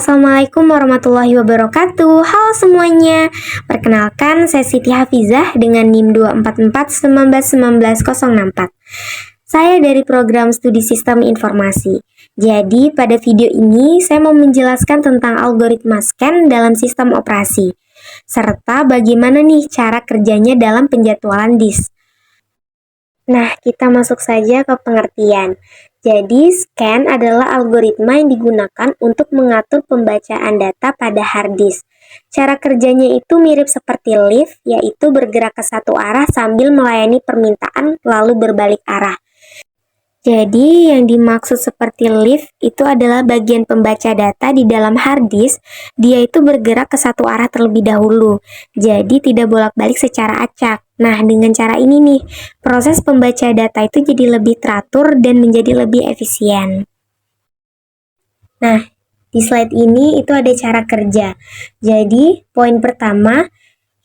Assalamualaikum warahmatullahi wabarakatuh. Halo semuanya. Perkenalkan, saya Siti Hafizah dengan NIM 24419919064. Saya dari program studi Sistem Informasi. Jadi, pada video ini saya mau menjelaskan tentang algoritma scan dalam sistem operasi, serta bagaimana nih cara kerjanya dalam penjadwalan disk. Nah, kita masuk saja ke pengertian. Jadi, scan adalah algoritma yang digunakan untuk mengatur pembacaan data pada hard disk. Cara kerjanya itu mirip seperti lift, yaitu bergerak ke satu arah sambil melayani permintaan lalu berbalik arah. Jadi, yang dimaksud seperti lift itu adalah bagian pembaca data di dalam hard disk, dia itu bergerak ke satu arah terlebih dahulu. Jadi, tidak bolak-balik secara acak. Nah, dengan cara ini nih, proses pembaca data itu jadi lebih teratur dan menjadi lebih efisien. Nah, di slide ini itu ada cara kerja. Jadi, poin pertama,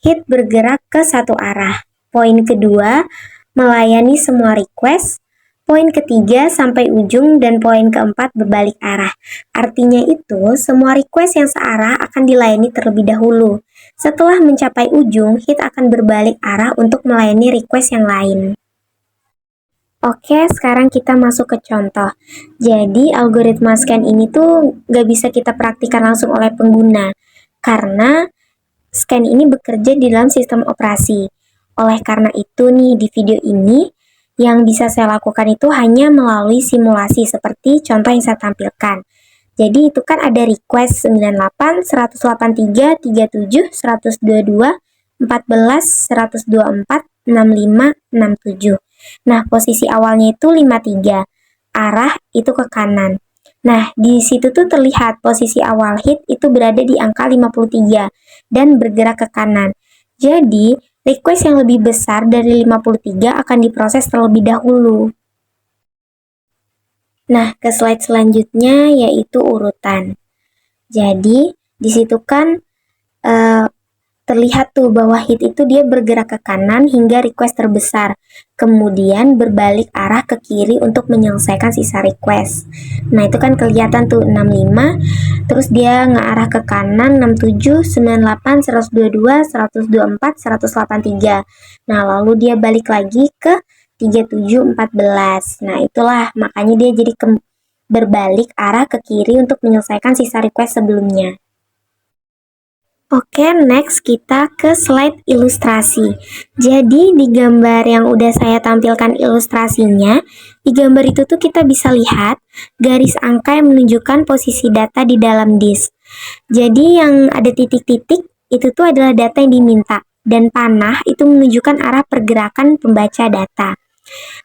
hit bergerak ke satu arah. Poin kedua, melayani semua request. Poin ketiga sampai ujung dan poin keempat berbalik arah. Artinya itu, semua request yang searah akan dilayani terlebih dahulu. Setelah mencapai ujung, hit akan berbalik arah untuk melayani request yang lain. Oke, sekarang kita masuk ke contoh. Jadi, algoritma scan ini tuh nggak bisa kita praktikkan langsung oleh pengguna, karena scan ini bekerja di dalam sistem operasi. Oleh karena itu nih, di video ini, yang bisa saya lakukan itu hanya melalui simulasi seperti contoh yang saya tampilkan. Jadi itu kan ada request 98, 183, 37, 122, 14, 124, 65, 67. Nah, posisi awalnya itu 53, arah itu ke kanan. Nah, di situ tuh terlihat posisi awal hit itu berada di angka 53 dan bergerak ke kanan. Jadi, request yang lebih besar dari 53 akan diproses terlebih dahulu. Nah, ke slide selanjutnya yaitu urutan. Jadi, di situ kan terlihat tuh bahwa hit itu dia bergerak ke kanan hingga request terbesar, kemudian berbalik arah ke kiri untuk menyelesaikan sisa request. Nah, itu kan kelihatan tuh 65, terus dia ngearah ke kanan 67, 98, 122, 124, 183. Nah, lalu dia balik lagi ke 37, 14. Nah, itulah makanya dia jadi berbalik arah ke kiri untuk menyelesaikan sisa request sebelumnya. Oke, next kita ke slide ilustrasi. Jadi di gambar yang udah saya tampilkan ilustrasinya, di gambar itu tuh kita bisa lihat garis angka yang menunjukkan posisi data di dalam disk. Jadi yang ada titik-titik itu tuh adalah data yang diminta, dan panah itu menunjukkan arah pergerakan pembaca data.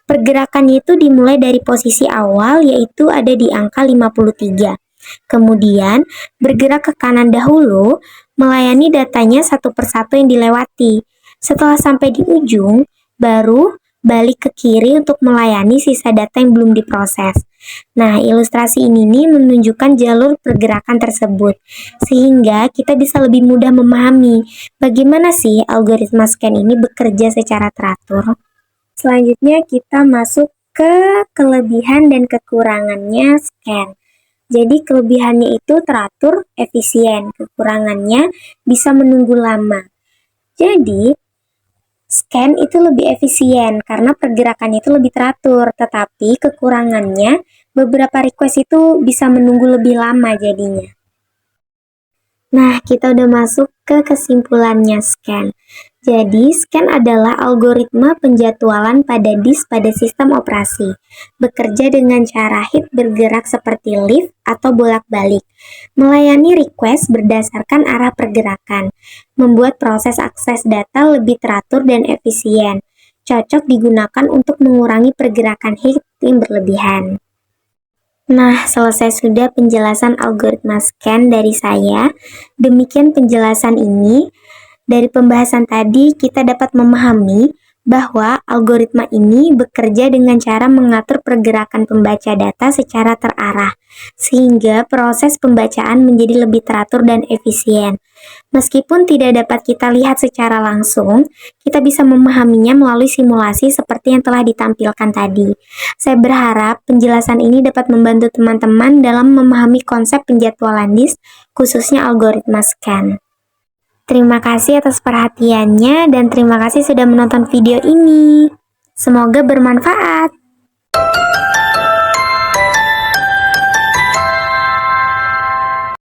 Pergerakannya itu dimulai dari posisi awal yaitu ada di angka 53. Kemudian bergerak ke kanan dahulu, melayani datanya satu persatu yang dilewati. Setelah sampai di ujung, baru balik ke kiri untuk melayani sisa data yang belum diproses. Nah, ilustrasi ini nih menunjukkan jalur pergerakan tersebut, sehingga kita bisa lebih mudah memahami bagaimana sih algoritma scan ini bekerja secara teratur. Selanjutnya kita masuk ke kelebihan dan kekurangannya scan. Jadi kelebihannya itu teratur, efisien, kekurangannya bisa menunggu lama. Jadi scan itu lebih efisien karena pergerakannya itu lebih teratur, tetapi kekurangannya beberapa request itu bisa menunggu lebih lama jadinya. Nah, kita udah masuk ke kesimpulannya scan. Jadi, scan adalah algoritma penjadwalan pada disk pada sistem operasi. Bekerja dengan cara hit bergerak seperti lift atau bolak-balik. Melayani request berdasarkan arah pergerakan. Membuat proses akses data lebih teratur dan efisien. Cocok digunakan untuk mengurangi pergerakan hit yang berlebihan. Nah, selesai sudah penjelasan algoritma scan dari saya. Demikian penjelasan ini. Dari pembahasan tadi, kita dapat memahami bahwa algoritma ini bekerja dengan cara mengatur pergerakan pembaca data secara terarah, sehingga proses pembacaan menjadi lebih teratur dan efisien. Meskipun tidak dapat kita lihat secara langsung, kita bisa memahaminya melalui simulasi seperti yang telah ditampilkan tadi. Saya berharap penjelasan ini dapat membantu teman-teman dalam memahami konsep penjadwalan disk, khususnya algoritma scan. Terima kasih atas perhatiannya dan terima kasih sudah menonton video ini. Semoga bermanfaat.